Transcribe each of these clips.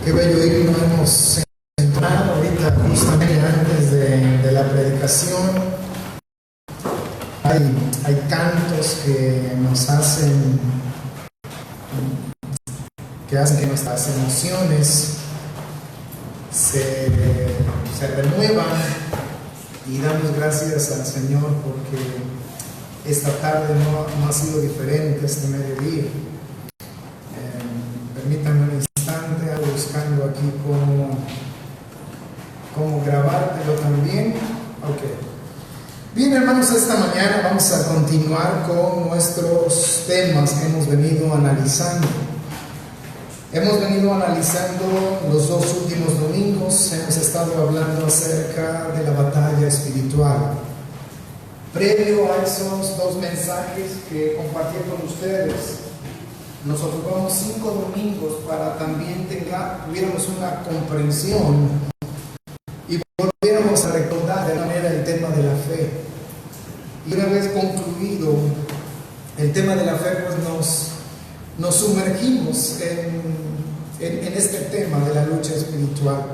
Qué bello himno hemos entonado ahorita, justamente antes de la predicación. Hay cantos que hacen que nuestras emociones se renuevan, y damos gracias al Señor porque esta tarde no ha sido diferente este mediodía. Permítanme un instante, ando buscando aquí cómo grabártelo también. Ok. Bien, hermanos, esta mañana vamos a continuar con nuestros temas que hemos venido analizando. Hemos venido analizando los dos últimos domingos, hemos estado hablando acerca de la batalla espiritual. Previo a esos dos mensajes que compartí con ustedes, nos ocupamos 5 domingos para también tuviéramos una comprensión y volviéramos a recordar de manera el tema de la fe. Y una vez concluido el tema de la fe, pues nos sumergimos en este tema de la lucha espiritual.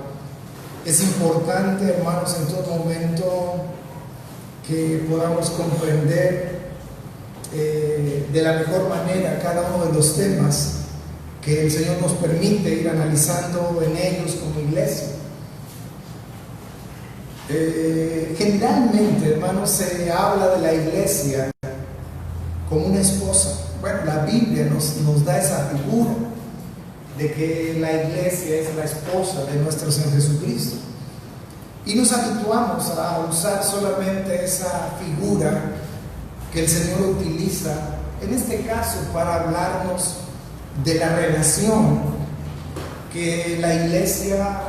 Es importante, hermanos, en todo momento que podamos comprender de la mejor manera cada uno de los temas que el Señor nos permite ir analizando en ellos como iglesia. Generalmente, hermanos, se habla de la iglesia como una esposa. Bueno, la Biblia nos da esa figura de que la iglesia es la esposa de nuestro Señor Jesucristo. Y nos habituamos a usar solamente esa figura que el Señor utiliza, en este caso, para hablarnos de la relación que la iglesia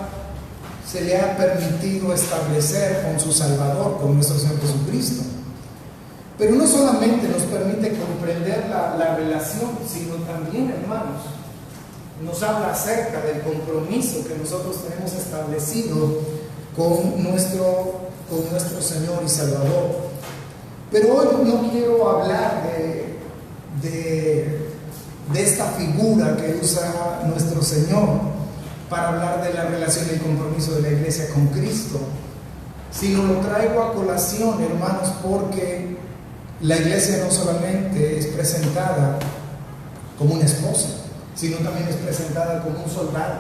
se le ha permitido establecer con su Salvador, con nuestro Señor Jesucristo. Pero no solamente nos permite comprender la relación, sino también, hermanos, nos habla acerca del compromiso que nosotros tenemos establecido con nuestro Señor y Salvador. Pero hoy no quiero hablar de esta figura que usa nuestro Señor para hablar de la relación y el compromiso de la iglesia con Cristo, sino lo traigo a colación, hermanos, porque la iglesia no solamente es presentada como una esposa, sino también es presentada como un soldado.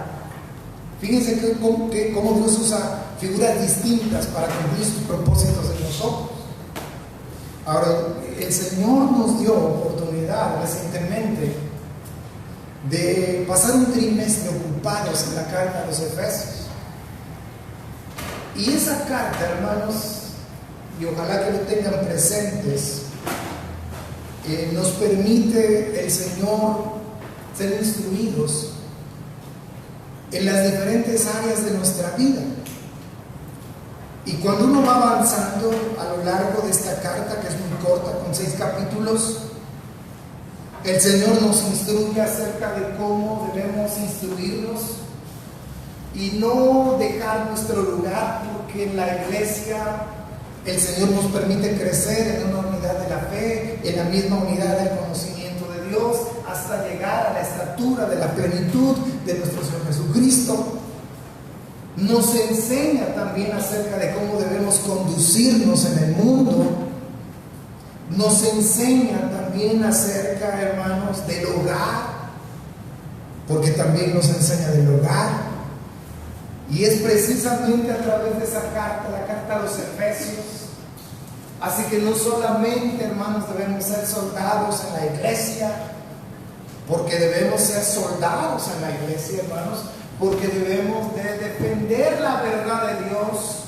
Fíjense cómo Dios usa figuras distintas para cumplir sus propósitos en nosotros. Ahora, el Señor nos dio oportunidad recientemente de pasar un trimestre ocupados en la carta a los Efesios. Y esa carta, hermanos, y ojalá que lo tengan presentes, nos permite el Señor ser instruidos en las diferentes áreas de nuestra vida. Y cuando uno va avanzando a lo largo de esta carta, que es muy corta, con 6 capítulos, el Señor nos instruye acerca de cómo debemos instruirnos y no dejar nuestro lugar, porque en la iglesia el Señor nos permite crecer en una unidad de la fe, en la misma unidad del conocimiento de Dios, hasta llegar a la estatura de la plenitud de nuestro Señor Jesucristo. Nos enseña también acerca de cómo debemos conducirnos en el mundo. Nos enseña también acerca, hermanos, del hogar, porque también nos enseña del hogar. Y es precisamente a través de esa carta, la carta a los Efesios. Así que no solamente, hermanos, debemos ser soldados en la iglesia, porque debemos ser soldados en la iglesia, hermanos, porque debemos de defender la verdad de Dios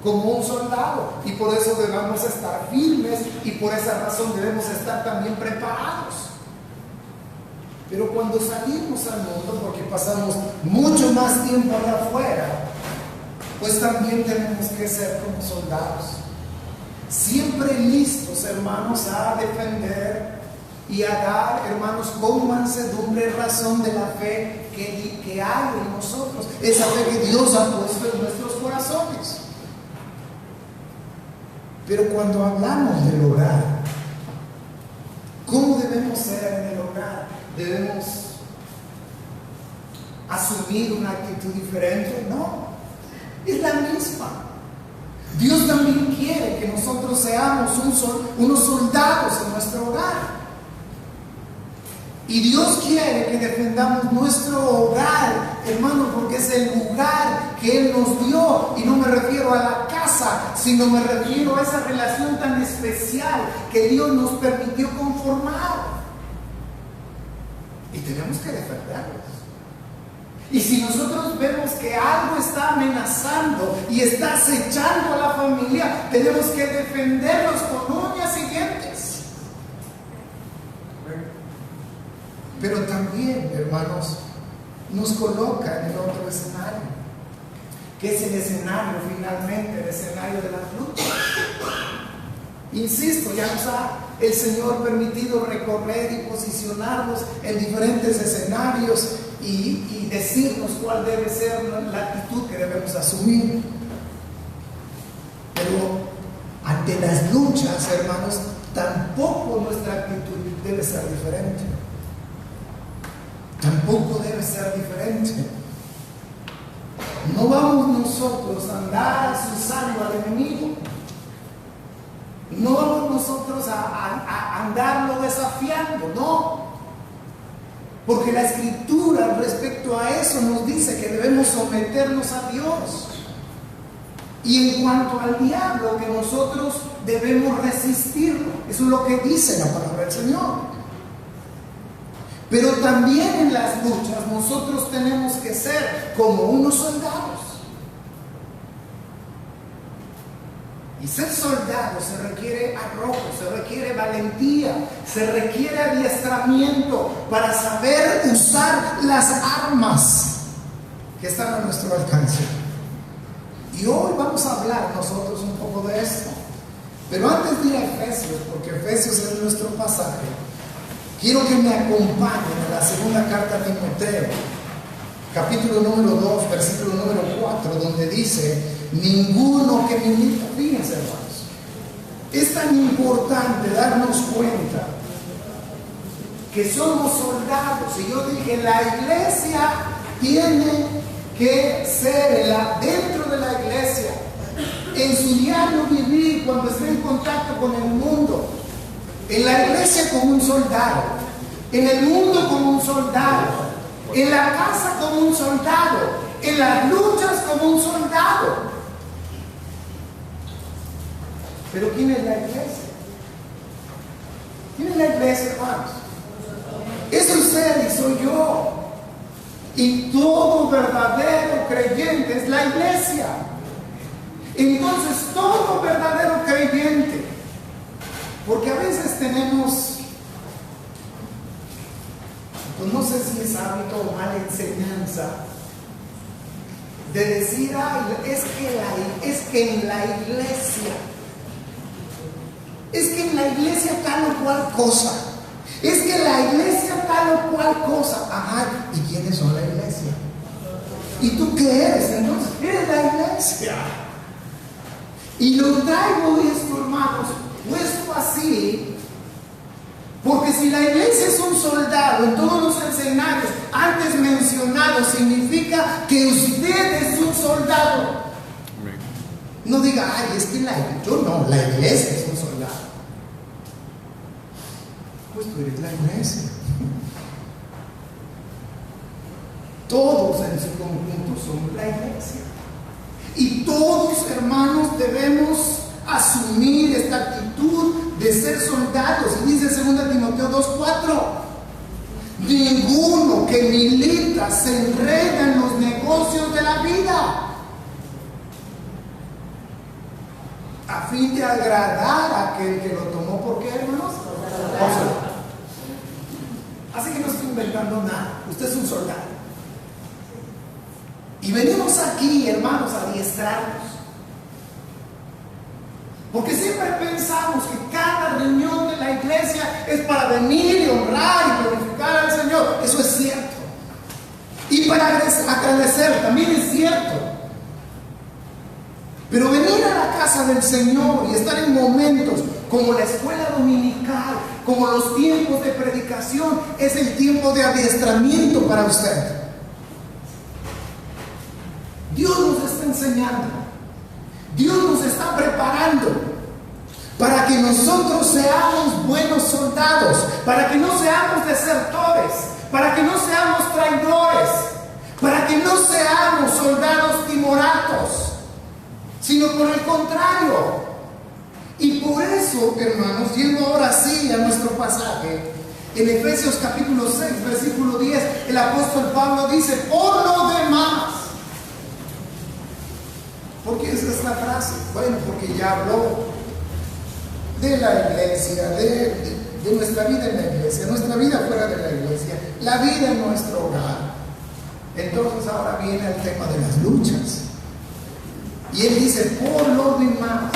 como un soldado, y por eso debemos estar firmes, y por esa razón debemos estar también preparados. Pero cuando salimos al mundo, porque pasamos mucho más tiempo allá afuera, pues también tenemos que ser como soldados, siempre listos, hermanos, a defender y a dar, hermanos, con mansedumbre razón de la fe que hay en nosotros, esa fe que Dios ha puesto en nuestros corazones. Pero cuando hablamos del hogar, ¿cómo debemos ser en el hogar? Debemos asumir una actitud diferente. No, es la misma. Dios también quiere que nosotros seamos unos soldados en nuestro hogar. Y Dios quiere que defendamos nuestro hogar, hermano, porque es el lugar que Él nos dio. Y no me refiero a la casa, sino me refiero a esa relación tan especial que Dios nos permitió conformar. Y tenemos que defenderlos. Y si nosotros vemos que algo está amenazando y está acechando a la familia, tenemos que defenderlos con uñas y dientes. Pero también, hermanos, nos coloca en el otro escenario, que es el escenario finalmente, el escenario de la lucha. Insisto, ya nos ha el Señor permitido recorrer y posicionarnos en diferentes escenarios y decirnos cuál debe ser la actitud que debemos asumir. Pero ante las luchas, hermanos, tampoco nuestra actitud debe ser diferente. Tampoco debe ser diferente. No vamos nosotros a andar asusando al enemigo. No vamos nosotros a andarlo desafiando, no. Porque la Escritura respecto a eso nos dice que debemos someternos a Dios. Y en cuanto al diablo, que nosotros debemos resistirlo. Eso es lo que dice la palabra del Señor. Pero también en las luchas nosotros tenemos que ser como unos soldados. Y ser soldado se requiere arrojo, se requiere valentía, se requiere adiestramiento para saber usar las armas que están a nuestro alcance. Y hoy vamos a hablar nosotros un poco de esto. Pero antes de ir a Efesios, porque Efesios es nuestro pasaje, quiero que me acompañen a la segunda carta a Timoteo, capítulo número 2, versículo número 4, donde dice: ninguno que milita. Fíjense, hermanos, es tan importante darnos cuenta que somos soldados. Y yo dije, la iglesia tiene que ser dentro de la iglesia, en su diario vivir, cuando esté en contacto con el mundo, en la iglesia como un soldado, en el mundo como un soldado, en la casa como un soldado, en las luchas como un soldado. Pero ¿quién es la iglesia? ¿Quién es la iglesia, hermanos? Es usted y soy yo. Y todo verdadero creyente es la iglesia. Entonces, todo verdadero creyente, porque a veces tenemos, pues no sé si es hábito o mala enseñanza, de decir, ay, es que en la iglesia tal o cual cosa, es que la iglesia tal o cual cosa. Ajá, ¿y quiénes son la iglesia? ¿Y tú qué eres? Entonces, eres la iglesia. Y lo traigo esto, hermanos, puesto así, porque si la iglesia es un soldado en todos los escenarios antes mencionados, significa que usted es un soldado. No diga, ay, es que la iglesia es un soldado. Pues tú eres la iglesia. Todos en su conjunto somos la iglesia. Y todos, hermanos, debemos asumir esta actitud de ser soldados. Y dice 2 Timoteo 2:4: ninguno que milita se enreda en los negocios de la vida, a fin de agradar a aquel que lo tomó. ¿Por qué, hermanos? Así que no estoy inventando nada. Usted es un soldado. Y venimos aquí, hermanos, a adiestrarnos. Porque siempre pensamos que cada reunión de la iglesia es para venir y honrar y glorificar al Señor. Eso es cierto. Y para agradecer también es cierto. Pero venir a la casa del Señor y estar en momentos como la escuela dominical, como los tiempos de predicación, es el tiempo de adiestramiento para usted. enseñando. Dios nos está preparando para que nosotros seamos buenos soldados, para que no seamos desertores, para que no seamos traidores, para que no seamos soldados timoratos, sino por el contrario. Y por eso, hermanos, yendo ahora sí a nuestro pasaje, en Efesios capítulo 6, versículo 10, el apóstol Pablo dice: por lo demás. ¿Por qué es esta frase? Bueno, porque ya habló de la iglesia, de nuestra vida en la iglesia, nuestra vida fuera de la iglesia, la vida en nuestro hogar. Entonces ahora viene el tema de las luchas. Y él dice: por lo demás,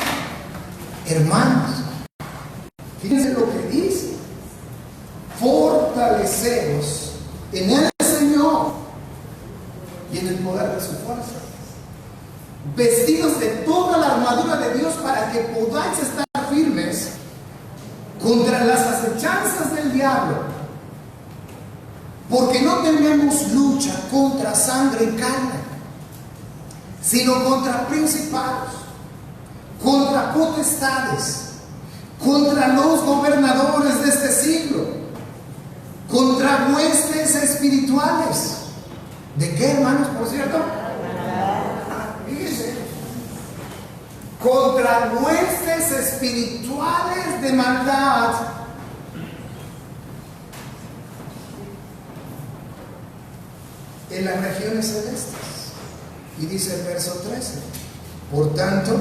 hermanos, fíjense lo que dice: fortaleceos en el Señor y en el poder de su fuerza, vestidos de toda la armadura de Dios, para que podáis estar firmes contra las acechanzas del diablo, porque no tenemos lucha contra sangre y carne, sino contra principados, contra potestades, contra los gobernadores de este siglo, contra huestes espirituales. ¿De qué, hermanos, por cierto? Fíjense, contra huestes espirituales de maldad en las regiones celestes. Y dice el verso 13: por tanto,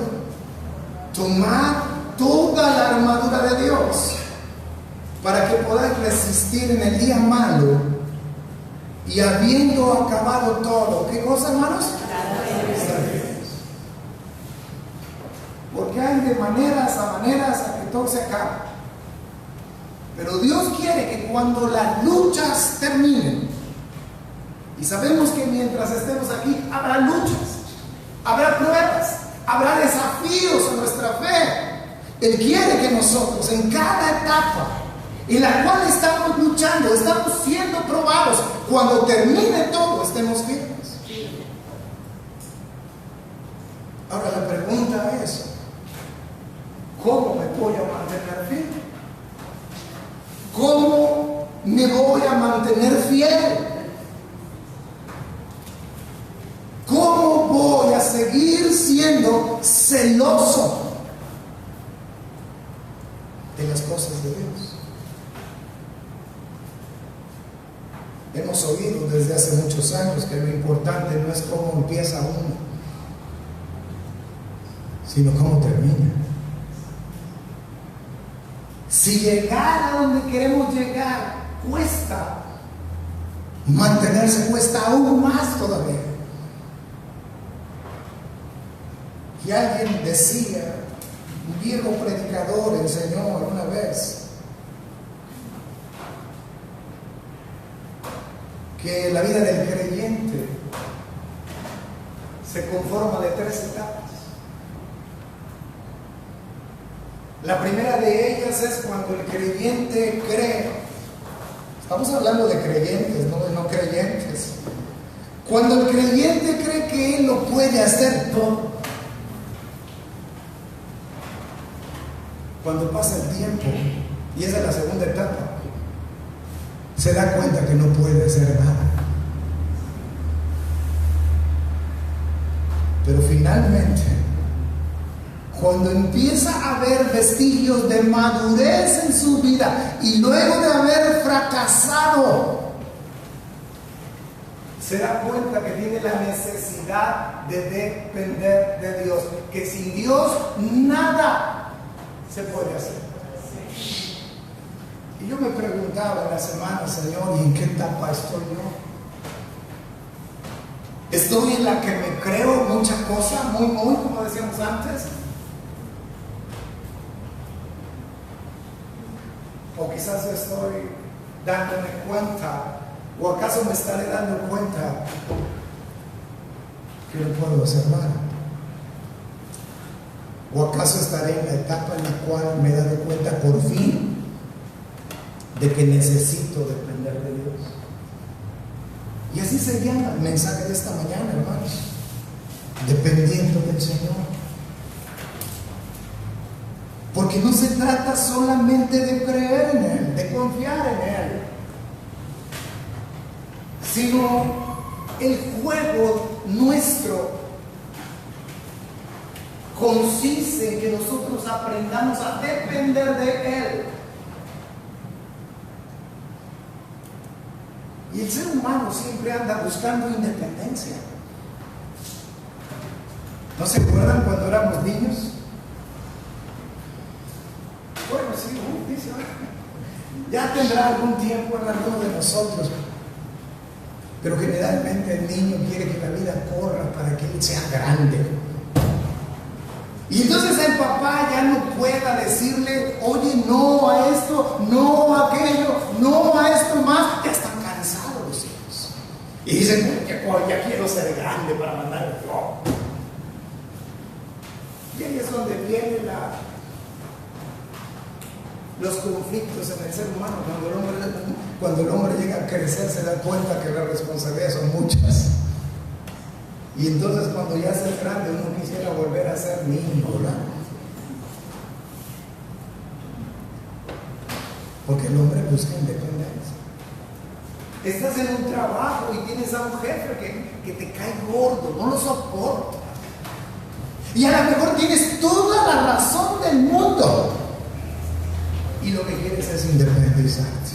tomad toda la armadura de Dios, para que podáis resistir en el día malo, y habiendo acabado todo, ¿qué cosa, hermanos? Porque hay de maneras a maneras a que todo se acabe. Pero Dios quiere que cuando las luchas terminen, y sabemos que mientras estemos aquí habrá luchas, habrá pruebas, habrá desafíos a nuestra fe. Él quiere que nosotros en cada etapa en la cual estamos luchando, estamos siendo probados, cuando termine todo estemos firmes. Ahora la pregunta es: ¿cómo me voy a mantener firme? ¿Cómo me voy a mantener fiel? ¿Cómo voy a seguir siendo celoso de las cosas de Dios? Hemos oído desde hace muchos años que lo importante no es cómo empieza uno, sino cómo termina. Si llegar a donde queremos llegar cuesta, mantenerse cuesta aún más todavía. Y alguien decía, un viejo predicador enseñó alguna vez, que la vida del creyente se conforma de 3 etapas. La primera de ellas es cuando el creyente cree. Estamos hablando de creyentes, no de no creyentes. Cuando el creyente cree que él lo puede hacer todo. Cuando pasa el tiempo, y esa es la segunda etapa, se da cuenta que no puede hacer nada. Pero finalmente, cuando empieza a haber vestigios de madurez en su vida, y luego de haber fracasado, se da cuenta que tiene la necesidad de depender de Dios, que sin Dios nada se puede hacer. Y yo me preguntaba en la semana: Señor, ¿y en qué etapa estoy yo? ¿Estoy en la que me creo muchas cosas, muy, como decíamos antes? O quizás estoy dándome cuenta, o acaso me estaré dando cuenta que no puedo hacer nada. ¿O acaso estaré en la etapa en la cual me he dado cuenta por fin de que necesito depender de Dios? Y así se llama el mensaje de esta mañana, hermanos. dependiendo del Señor. Porque no se trata solamente de creer en Él, de confiar en Él, sino el juego nuestro consiste en que nosotros aprendamos a depender de Él. Y el ser humano siempre anda buscando independencia. ¿No se acuerdan cuando éramos niños? Bueno, sí, dice, ya tendrá algún tiempo en alguno de nosotros. Pero generalmente el niño quiere que la vida corra para que él sea grande. Y entonces el papá ya no pueda decirle, oye, no a esto, no a aquello, no a esto más. Ya están cansados los hijos. Y dicen, ya quiero ser grande para mandar el flow. Y ahí es donde vienen los conflictos en el ser humano. Cuando el hombre llega a crecer, se da cuenta que las responsabilidades son muchas. Y entonces cuando ya es grande, uno quisiera volver a ser niño, ¿verdad? Porque el hombre busca independencia. Estás en un trabajo y tienes a un jefe que te cae gordo, no lo soporta. Y a lo mejor tienes toda la razón del mundo. Y lo que quieres es independizarte.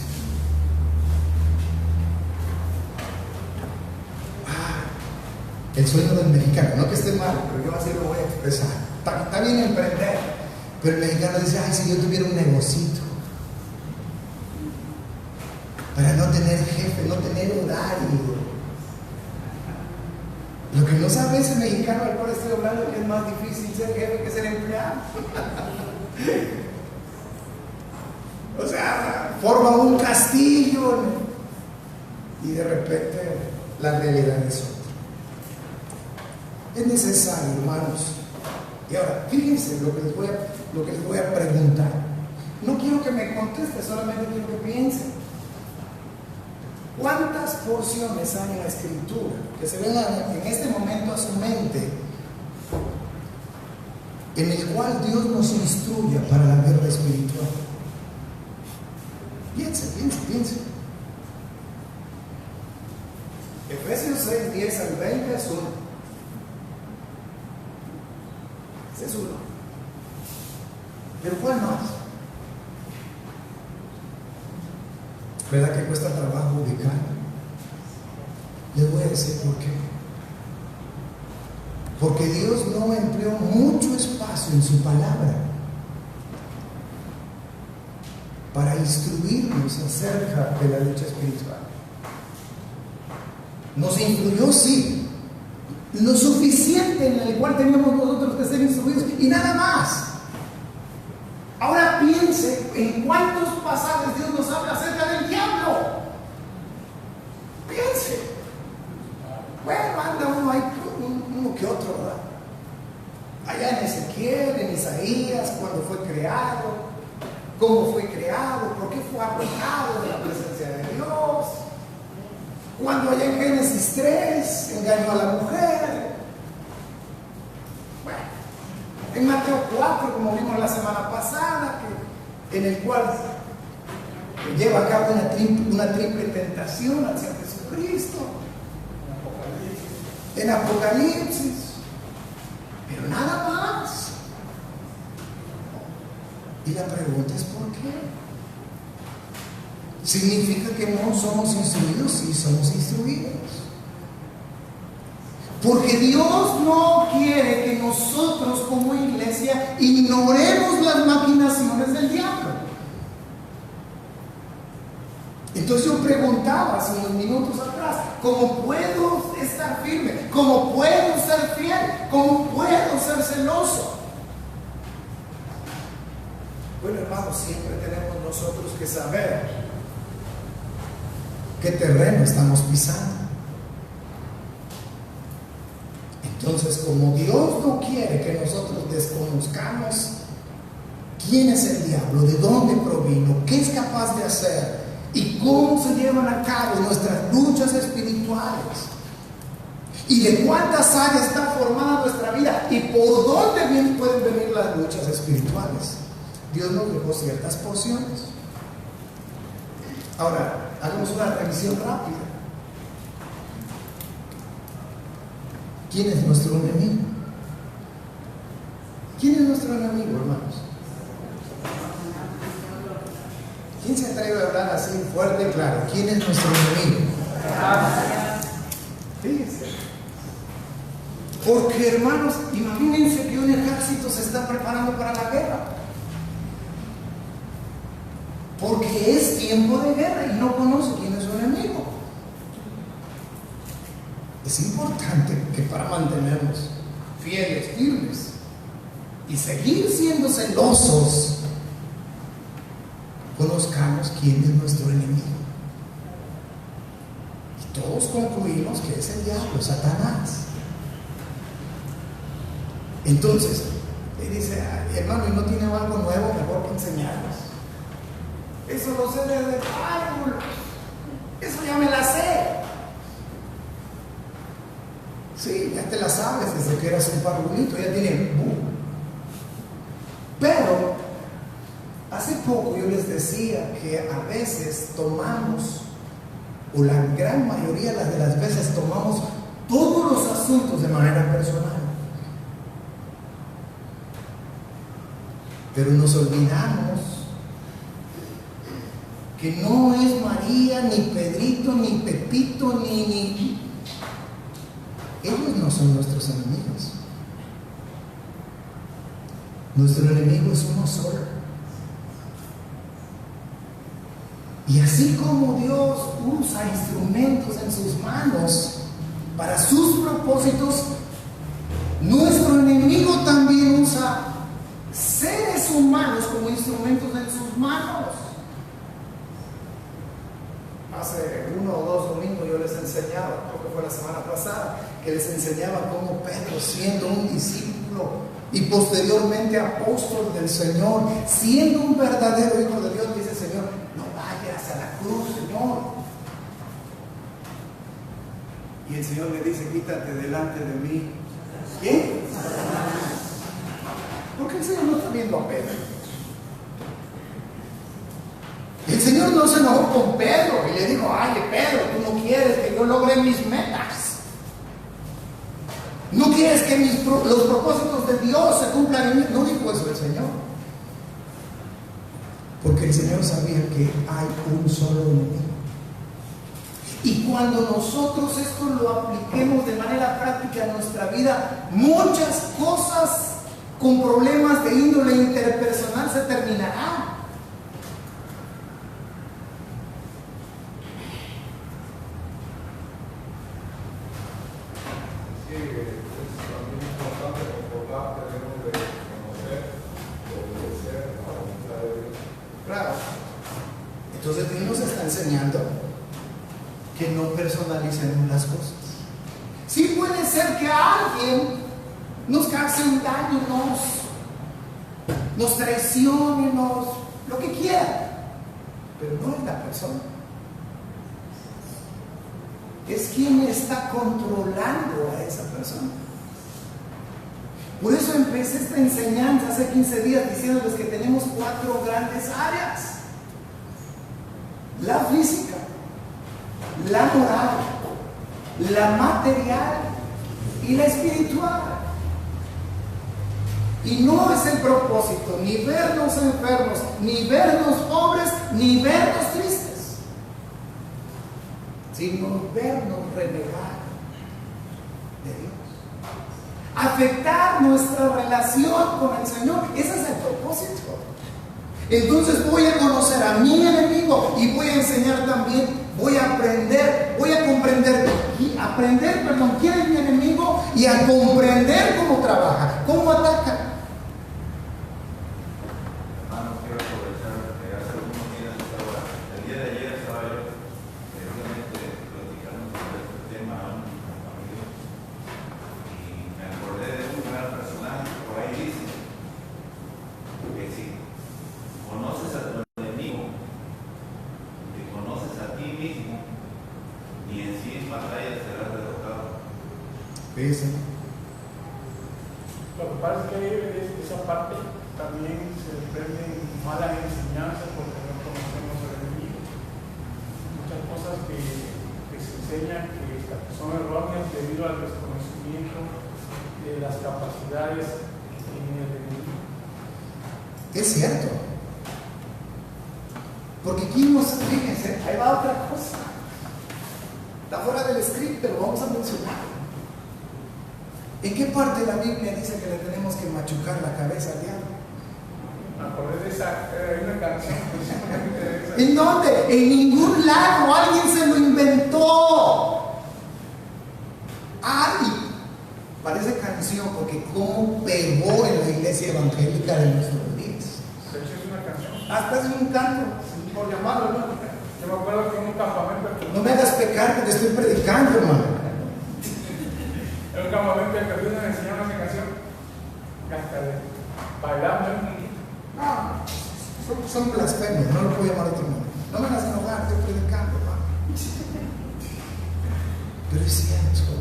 El sueño del mexicano, no que esté mal, pero yo así lo voy a expresar. Está bien emprender, pero el mexicano dice, ay, si yo tuviera un negocito, para no tener jefe, no tener horario. Lo que no sabe ese mexicano al cual estoy hablando, que es más difícil ser jefe que ser empleado. O sea, forma un castillo y de repente la realidad es otra. Es necesario, hermanos. Y ahora, fíjense lo que les voy a preguntar. No quiero que me conteste, solamente quiero que piensen. ¿Cuántas porciones hay en la Escritura que se ven en este momento a su mente, en el cual Dios nos instruye para la guerra espiritual? Piense. Efesios 6, 10 al 20 es uno. Ese es uno. Pero ¿cuál más? ¿Verdad que cuesta trabajo ubicar? Les voy a decir por qué. Porque Dios no empleó mucho espacio en su palabra para instruirnos acerca de la lucha espiritual. Nos influyó, sí, lo suficiente en el cual teníamos nosotros que ser instruidos y nada más. Ahora piense en cuántos pasajes Dios nos habla acerca del diablo. Piense. Bueno, anda uno ahí, uno que otro, ¿verdad? Allá en Ezequiel, en Isaías, cuando fue creado, cómo fue creado, por qué fue arrojado de la presencia de Dios. Cuando allá en Génesis 3 engañó a la mujer. Bueno, en Mateo 4, como vimos la semana pasada, en el cual lleva a cabo una triple tentación hacia Jesucristo. En Apocalipsis. Pero nada más. Y la pregunta es ¿por qué? ¿Significa que no somos instruidos? Sí, somos instruidos. Porque Dios no quiere que nosotros como iglesia ignoremos las maquinaciones del diablo. Entonces yo preguntaba hace unos minutos atrás, ¿cómo puedo estar firme? ¿Cómo puedo ser fiel? ¿Cómo puedo ser celoso? Bueno, hermanos, siempre tenemos nosotros que saber qué terreno estamos pisando. Entonces, como Dios no quiere que nosotros desconozcamos quién es el diablo, de dónde provino, qué es capaz de hacer y cómo se llevan a cabo nuestras luchas espirituales, y de cuántas áreas está formada nuestra vida y por dónde pueden venir las luchas espirituales. Dios nos dejó ciertas porciones. Ahora, hagamos una revisión rápida. ¿Quién es nuestro enemigo? ¿Quién es nuestro enemigo, hermanos? ¿Quién se atreve a hablar así fuerte y claro? ¿Quién es nuestro enemigo? Fíjense. Porque, hermanos, imagínense que un ejército se está preparando para la guerra. Porque es tiempo de guerra y no conoce quién es su enemigo. Es importante que para mantenernos fieles, firmes y seguir siendo celosos, conozcamos quién es nuestro enemigo. Y todos concluimos que es el diablo, Satanás. Entonces, él dice, hermano, ¿y no tiene algo nuevo mejor que enseñarnos? Eso lo sé desde el árbol. Eso ya me la sé. Sí, ya te la sabes desde que eras un parvulito, ya tiene Pero hace poco yo les decía que a veces tomamos, o la gran mayoría de las veces tomamos todos los asuntos de manera personal. Pero nos olvidamos que no es María, ni Pedrito, ni Pepito, ni ellos no son nuestros enemigos. Nuestro enemigo es uno solo. Y así como Dios usa instrumentos en sus manos para sus propósitos, nuestro enemigo también usa seres humanos como instrumentos en sus manos. Hace 1 o 2 domingos yo les enseñaba, creo que fue la semana pasada, que les enseñaba cómo Pedro, siendo un discípulo y posteriormente apóstol del Señor, siendo un verdadero hijo de Dios, dice: Señor, no vayas a la cruz, Señor. Y el Señor le dice: quítate delante de mí. ¿Quién? Porque el Señor no está viendo a Pedro. El Señor no se enojó con Pedro y le dijo: ay, Pedro, tú no quieres que yo logre mis metas. No quieres que los propósitos de Dios se cumplan en mí. No dijo eso el Señor. Porque el Señor sabía que hay un solo enemigo. Y cuando nosotros esto lo apliquemos de manera práctica en nuestra vida, muchas cosas con problemas de índole interpersonal se terminarán. Claro. Entonces Dios nos está enseñando que no personalicemos las cosas. Sí puede ser que alguien nos cause un daño, nos traicione, lo que quiera, pero no es la persona. Es quien está controlando a esa persona. Por eso empecé esta enseñanza hace 15 días diciéndoles que tenemos 4 grandes áreas: la física, la moral, la material y la espiritual. Y no es el propósito ni vernos enfermos, ni vernos pobres, ni vernos tristes, sino vernos renegar de Dios, afectar nuestra relación con el Señor. Ese es el propósito. Entonces voy a conocer a mi enemigo y voy a enseñar también, voy a aprender quién es mi enemigo y a comprender cómo trabaja, cómo ataca. Hermano, quiero aprovechar que hace algunos días el día de ayer estaba yo platicando sobre este tema a un amigo y me acordé de un gran personaje que por ahí dice que si conoces a tu enemigo, te conoces a ti mismo, y en sí en batalla serás derrotado. Sí, sí. Lo que pasa es que de esa parte también se desprenden malas enseñanzas porque no conocemos al enemigo. Muchas cosas que se enseñan que son erróneas debido al desconocimiento de las capacidades que tiene el enemigo. Es cierto. Porque aquí fíjense, ahí va otra cosa. Está fuera del script, pero vamos a mencionar. ¿En qué parte de la Biblia dice que le tenemos que machucar la cabeza al diablo? Me acordé de esa, hay una canción precisamente de esa. ¿En dónde? En ningún lado, alguien se lo inventó. ¡Ay! Parece canción, porque cómo pegó en la iglesia evangélica de nuestros días. De hecho es una canción. Hasta es un canto, por llamarlo, ¿no? Yo me acuerdo que en un campamento. No me hagas pecar porque estoy predicando, hermano. En un campamento de Perú nos enseñaron esa canción. Hasta de bailar, ¿no? Son blasfemias, no lo puedo llamar otro nombre. No me hagas enojar, estoy predicando, hermano. Pero es cierto.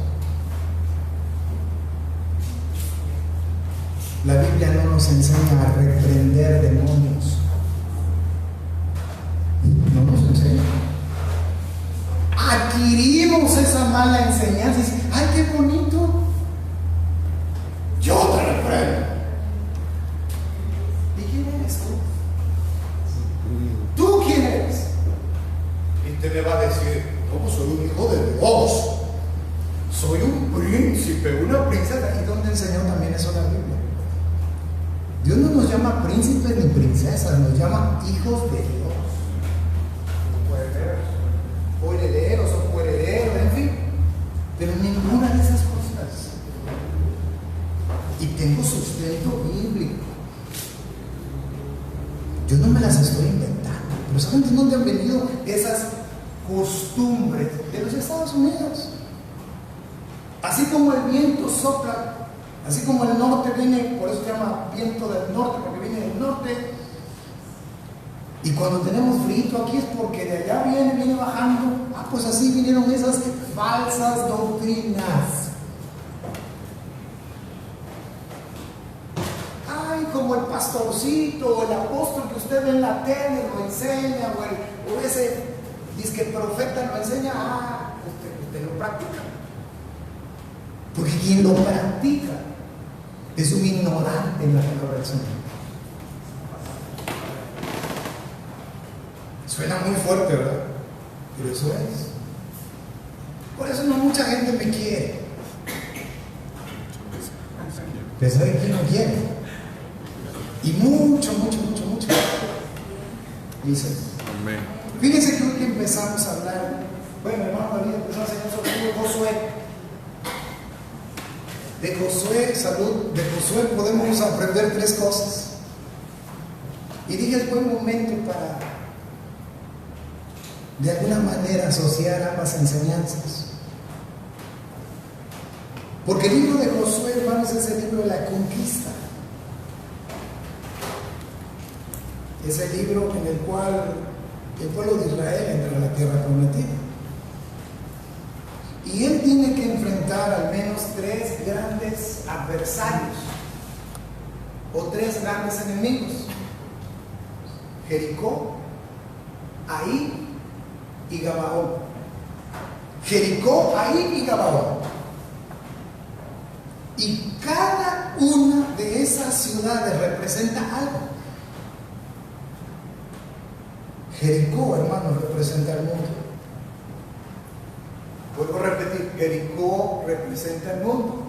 La Biblia no nos enseña a reprender demonios. No nos enseña. Adquirimos esa mala enseñanza y dice, ¡ay, qué bonito! Yo te reprendo. ¿Y quién eres tú? ¿Tú quién eres? Y te le va a decir, no, soy un hijo de Dios. Soy un príncipe, una princesa. ¿Y dónde enseñó también eso la Biblia? Dios no nos llama príncipes ni princesas, nos llama hijos de Dios. O herederos o coherederos, en fin. Pero ninguna de esas cosas. Y tengo sustento bíblico. Yo no me las estoy inventando. Pero ¿saben de dónde han venido esas costumbres? De los Estados Unidos. Así como el viento sopla, así como el norte viene, por eso se llama viento del norte, porque viene del norte. Y cuando tenemos frío aquí es porque de allá viene bajando. Pues así vinieron esas falsas doctrinas. Ay, como el pastorcito o el apóstol que usted ve en la tele lo enseña, o ese disque profeta lo enseña. Usted lo practica. Porque quien lo practica es un ignorante en la corrección. Suena muy fuerte, ¿verdad? Pero eso es. Por eso no mucha gente me quiere. Pero ¿sabe quién no quiere? Y mucho. Dice. Amén. Fíjense que hoy empezamos a hablar. Bueno, hermano David empezó a enseñar sobre el libro de Josué. De Josué podemos aprender 3 cosas. Y dije, es buen momento para de alguna manera asociar ambas enseñanzas. Porque el libro de Josué, hermanos, es el libro de la conquista. Es el libro en el cual el pueblo de Israel entra a la tierra prometida. Y él tiene que enfrentar al menos 3 grandes adversarios o 3 grandes enemigos: Jericó, Ahí y Gabaón. Jericó, Ahí y Gabaón. Y cada una de esas ciudades representa algo. Jericó, hermanos, representa el mundo. Vuelvo a repetir, Jericó representa el mundo.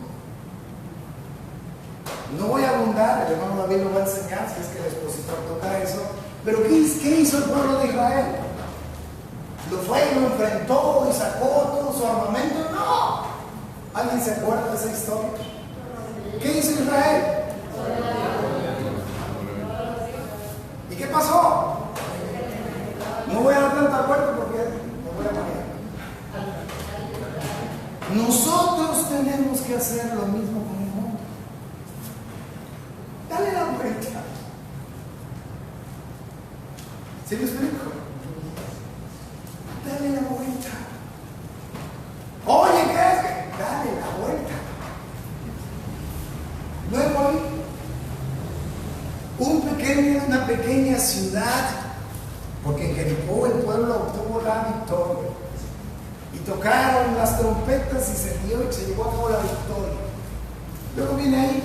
No voy a abundar, el hermano David lo va a enseñar, si es que el expositor toca eso. Pero ¿qué hizo el pueblo de Israel? ¿Lo fue y lo enfrentó y sacó todo su armamento? No. ¿Alguien se acuerda de esa historia? ¿Qué hizo Israel? ¿Y qué pasó? No voy a dar tanta vuelta porque me voy a marear. Nosotros tenemos que hacer lo mismo con el mundo. Dale la vuelta. ¿Sí me explico? Dale la vuelta. Oye, ¿qué es? Dale la vuelta. Porque en Jericó el pueblo obtuvo la victoria. Y tocaron las trompetas y se dio y se llevó a cabo la victoria. Luego viene ahí,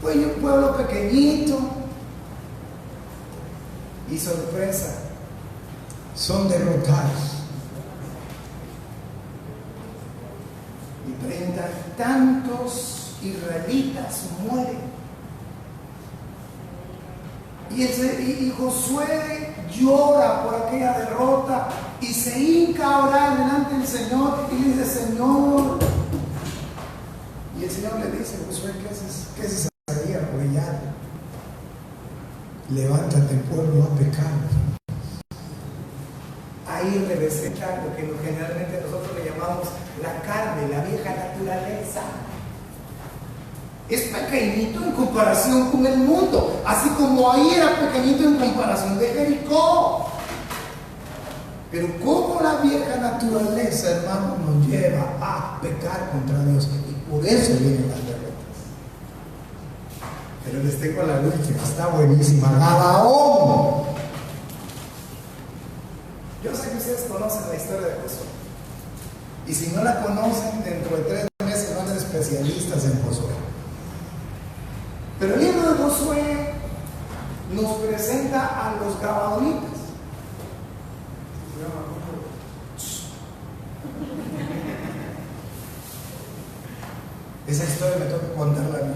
pues un pueblo pequeñito. Y sorpresa, son derrotados. Y 30 y tantos israelitas mueren. Y Josué llora por aquella derrota y se hinca a orar delante del Señor y le dice: Señor. Y el Señor le dice: Josué, ¿qué haces ahí arrodillado? Levántate, pueblo, ha pecado. Ahí representa lo que generalmente nosotros le llamamos la carne, la vieja naturaleza. Es pequeñito en comparación con el mundo, así como ahí era pequeñito en comparación de Jericó. Pero como la vieja naturaleza, hermano, nos lleva a pecar contra Dios, y por eso vienen las derrotas. Pero les tengo la última, está buenísima. Gabaón. Yo sé que ustedes conocen la historia de Josué, y si no la conocen, dentro de 3 meses van a ser especialistas en Josué. Pero el libro de Josué nos presenta a los gabaonitas. Esa historia me toca contarla a mí,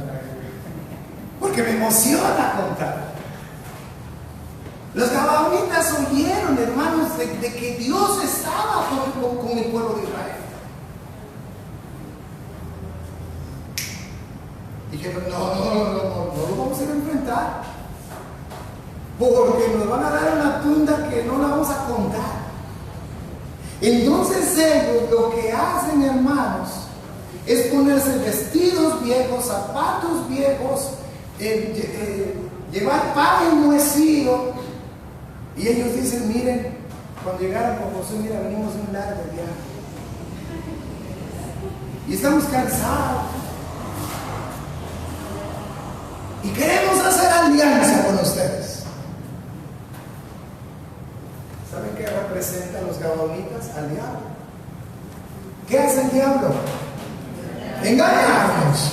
porque me emociona contar. Los gabaonitas oyeron, hermanos, de que Dios estaba con el pueblo de Israel. Dijeron: no lo vamos a ir a enfrentar, porque nos van a dar una tunda que no la vamos a contar. Entonces ellos lo que hacen, hermanos, es ponerse vestidos viejos, zapatos viejos, llevar pan enmohecido. Y ellos dicen: miren, cuando llegaron con Josué, mira, venimos de un largo viaje y estamos cansados y queremos hacer alianza con ustedes. ¿Saben qué representan los gabaonitas? Al diablo. ¿Qué hace el diablo? Engañarnos.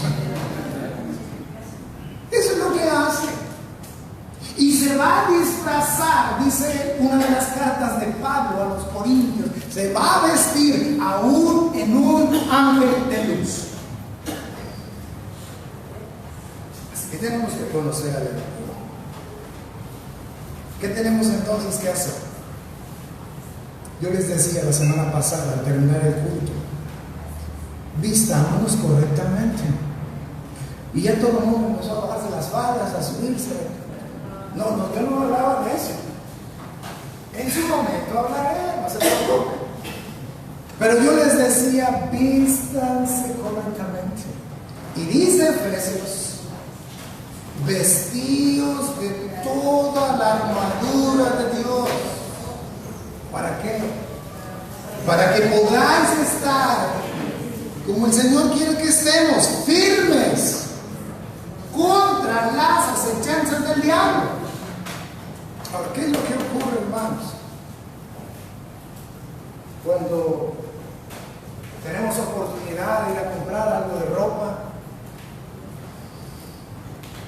Eso es lo que hace. Y se va a disfrazar, dice una de las cartas de Pablo a los Corintios, se va a vestir aún en un ángel de luz. Así que tenemos que conocer al enemigo. ¿Qué tenemos entonces que hacer? Yo les decía la semana pasada, al terminar el culto, vistámonos correctamente. Y ya todo el mundo empezó a bajarse las faldas, a subirse. No, yo no hablaba de eso. En su momento hablaré, no se preocupen. Pero yo les decía: vístanse correctamente. Y dice Efesios: vestidos de toda la armadura de Dios. ¿Para qué? Para que podáis estar como el Señor quiere que estemos, firmes contra las acechanzas del diablo. Ahora, ¿qué es lo que ocurre, hermanos? Cuando tenemos oportunidad de ir a comprar algo de ropa,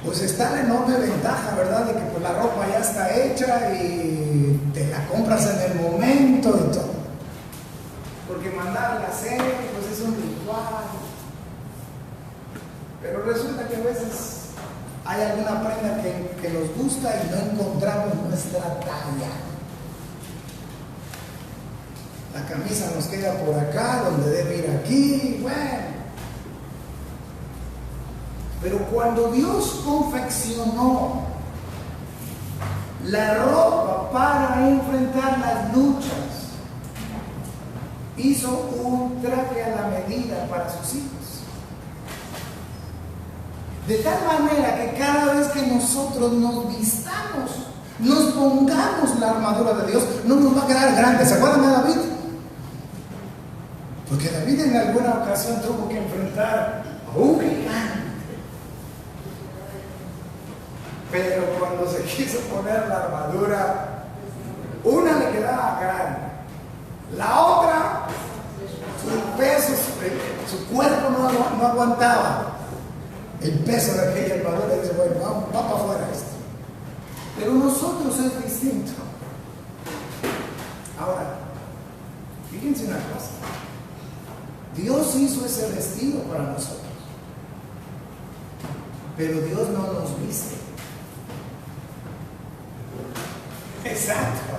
pues está la enorme ventaja, ¿verdad?, de que pues la ropa ya está hecha y te la compras en el momento y todo. Porque mandarla a hacer, pues es un ritual. Pero resulta que a veces hay alguna prenda que nos gusta y no encontramos nuestra talla. La camisa nos queda por acá, donde debe ir aquí, bueno. Pero cuando Dios confeccionó la ropa para enfrentar las luchas, hizo un traje a la medida para sus hijos. De tal manera que cada vez que nosotros nos vistamos, nos pongamos la armadura de Dios, no nos va a quedar grande. ¿Se acuerdan de David? Porque David en alguna ocasión tuvo que enfrentar a un gigante. Pero cuando se quiso poner la armadura, La otra, su peso, su cuerpo no aguantaba el peso de aquella armadura y dice, bueno, vamos para afuera esto. Pero nosotros es distinto. Ahora, fíjense una cosa. Dios hizo ese vestido para nosotros. Pero Dios no nos viste. Exacto.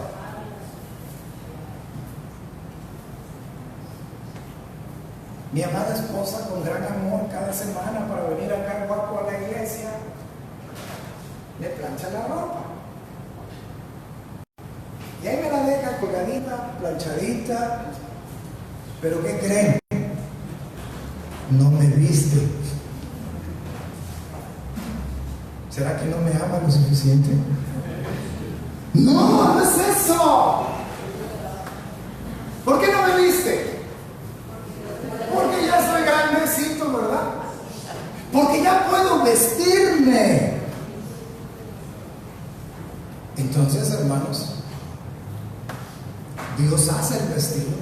Mi amada esposa, con gran amor, cada semana para venir acá guapo a la iglesia, le plancha la ropa. Y ahí me la deja colgadita, planchadita. Pero ¿qué creen? No me viste. ¿Será que no me ama lo suficiente? No, no es eso. ¿Por qué no me viste? Porque ya soy grandecito, ¿verdad? Porque ya puedo vestirme. Entonces, hermanos, Dios hace el vestido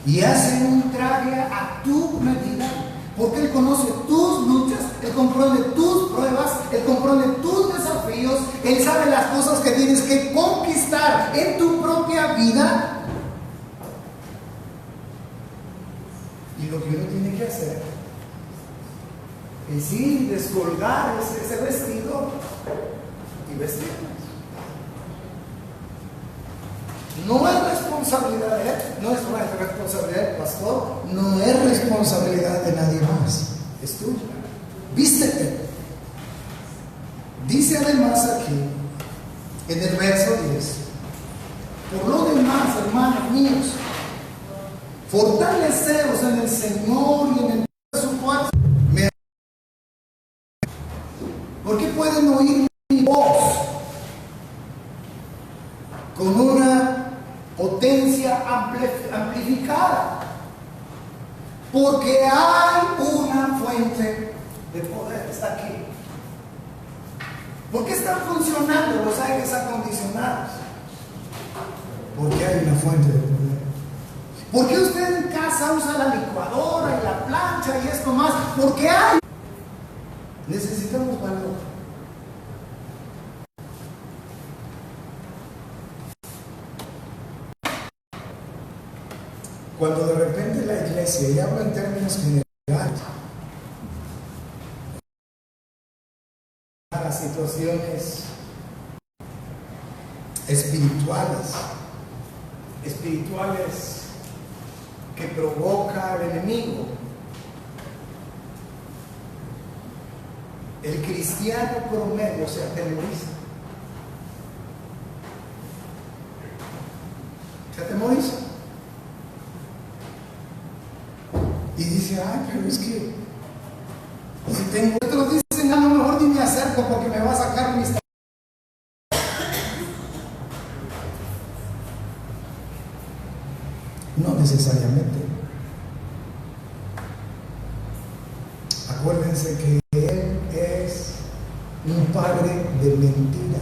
y hace un traje a tu medida, porque Él conoce tus luchas, Él comprende tus pruebas, Él comprende tus desafíos, Él sabe las cosas que tienes que conquistar en tu propia vida. Y lo que uno tiene que hacer es ir, descolgar ese vestido y vestirnos. No es responsabilidad de él, no es responsabilidad del pastor, no es responsabilidad de nadie más, es tuya. Vístete. Dice además aquí, en el verso 10, por lo demás, hermanos míos, fortaleceos en el Señor y en el de su fuerza. Porque pueden oír mi voz con una potencia amplificada, porque hay una fuente de poder, está aquí. ¿Por qué están funcionando los aires acondicionados? Porque hay una fuente de poder. ¿Por qué usted en casa usa la licuadora y la plancha y esto más? Porque hay. Necesitamos valor. Cuando de repente la iglesia, y hablo en términos generales, a las situaciones espirituales que provoca el enemigo, el cristiano promedio se atemoriza. Se atemoriza. Y dice, ay, pero es que si tengo, otros dicen, a lo mejor ni me acerco porque me va a sacar mis. No necesariamente. Acuérdense que Él es un padre de mentira.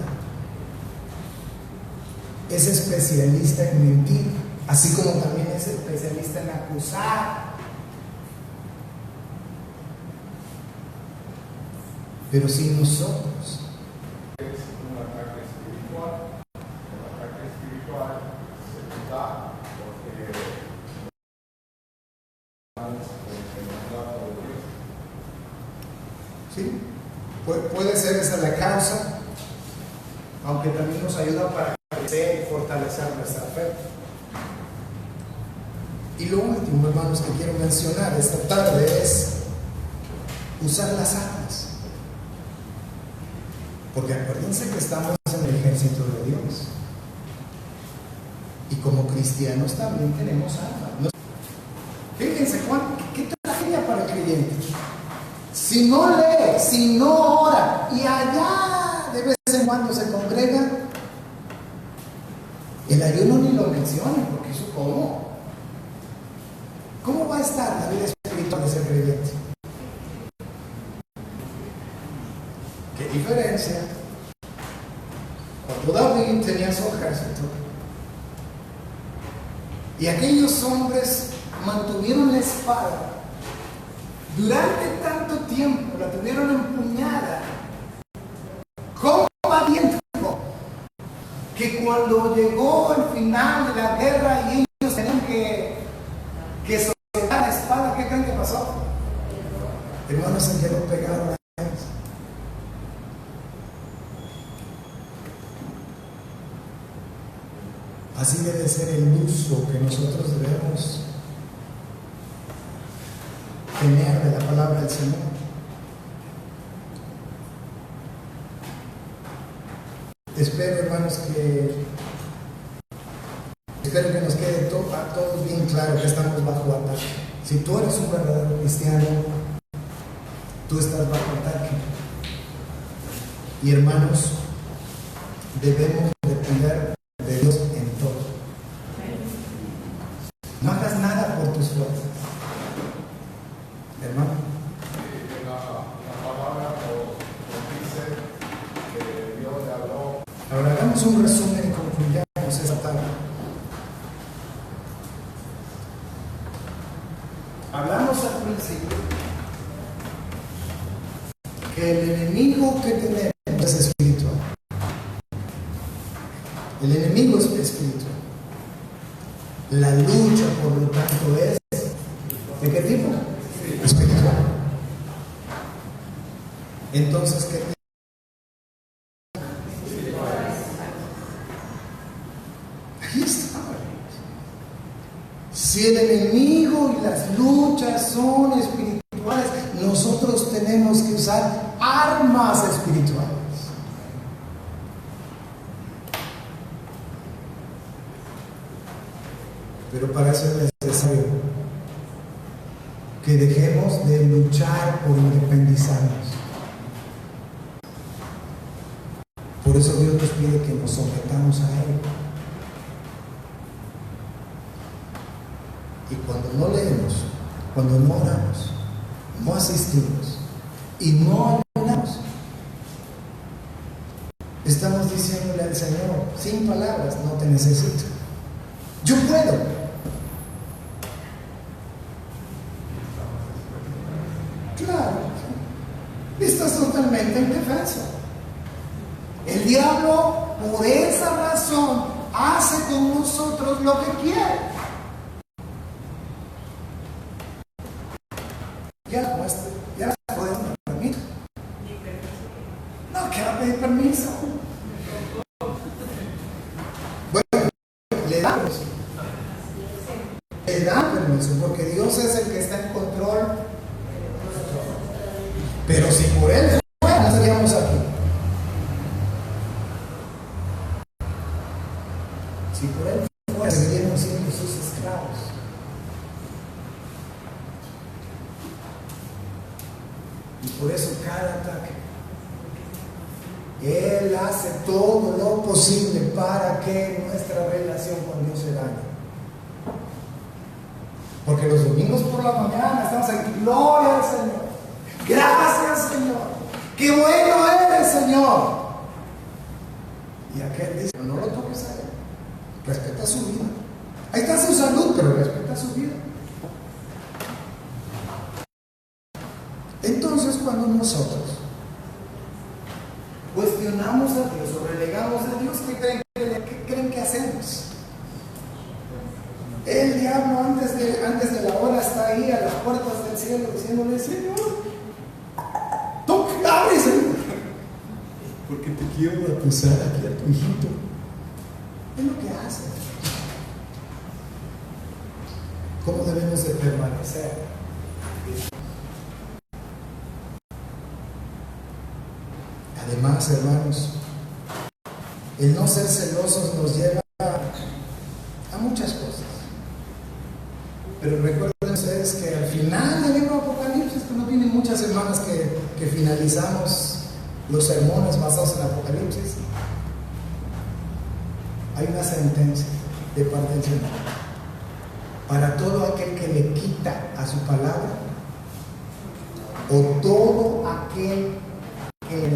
Es especialista en mentir, así como también es especialista en acusar. Pero si nosotros es un ataque espiritual, se da porque ¿sí? Puede ser esa la causa, aunque también nos ayuda para crecer y fortalecer nuestra fe. Y lo último, hermanos, que quiero mencionar esta tarde es usar las armas. Porque acuérdense que estamos en el ejército de Dios. Y como cristianos también tenemos armas. Fíjense qué tragedia para el creyente. Si no lee, si no ora, y allá de vez en cuando se congrega, el ayuno ni lo menciona, porque eso ¿cómo va a estar la vida espiritual de ese creyente? ¿Qué diferencia? Cuando David tenía su ejército, Y aquellos hombres mantuvieron la espada durante tanto tiempo, la tuvieron empuñada, combatiendo, que cuando llegó el final de la guerra y ellos tenían que soltar la espada, ¿qué creen que pasó? Hermanos, se quedó pegado a ellos. Así debe ser el uso que nosotros debemos tener de la palabra del Señor. Espero, hermanos, espero que nos quede a todos bien claro que estamos bajo ataque. Si tú eres un verdadero cristiano, tú estás bajo ataque. Y hermanos, debemos depender de Dios en todo. No hagas nada por tus fuerzas. Hermano. La palabra nos dice que Dios le habló. Ahora hagamos un resumen y concluyamos esta tarde. Hablamos al principio que el enemigo que tenemos es espiritual. El enemigo es espiritual. La lucha, por lo tanto, es ¿de qué tipo? Espiritual. Entonces, ¿qué? Ahí está. Si el enemigo y las luchas son espirituales, nosotros tenemos que usar armas espirituales. Pero para eso es necesario que dejemos de luchar por independizarnos. Por eso Dios nos pide que nos sometamos a Él. Y cuando no leemos, cuando no oramos, no asistimos y no ayunamos, estamos diciéndole al Señor, sin palabras, no te necesito. Yo puedo. Claro, estás totalmente indefenso. El diablo, por esa razón, hace con nosotros lo que quiere. Ya la podemos permitir. No quiero pedir permiso. Bueno, le dan permiso, porque Dios es el que está en control. Pero si por Él fuera, no estaríamos aquí. Si por Él fuera, seguiríamos siendo sus esclavos. Y por eso cada ataque, Él hace todo lo posible para que nuestra relación con Dios se dañe. Porque los domingos por la mañana estamos aquí, gloria al Señor. Gracias, Señor. Qué bueno eres, Señor. Y aquel dice, no lo toques a Él. Respeta su vida. Ahí está su salud, pero respeta su vida. Entonces, cuando nosotros cuestionamos a Dios o relegamos a Dios, ¿qué creen que hacemos? El diablo antes de la hora está ahí a las puertas del cielo diciéndole, Señor, abre, Señor, porque te quiero acusar aquí a tu hijito. Es lo que hace. ¿Cómo debemos de permanecer? Además, hermanos, el no ser celosos nos lleva a muchas cosas. Pero recuerden ustedes que al final del libro de Apocalipsis, que no tiene muchas semanas que finalizamos los sermones basados en Apocalipsis, hay una sentencia de parte del Señor para todo aquel que le quita a su palabra o todo aquel que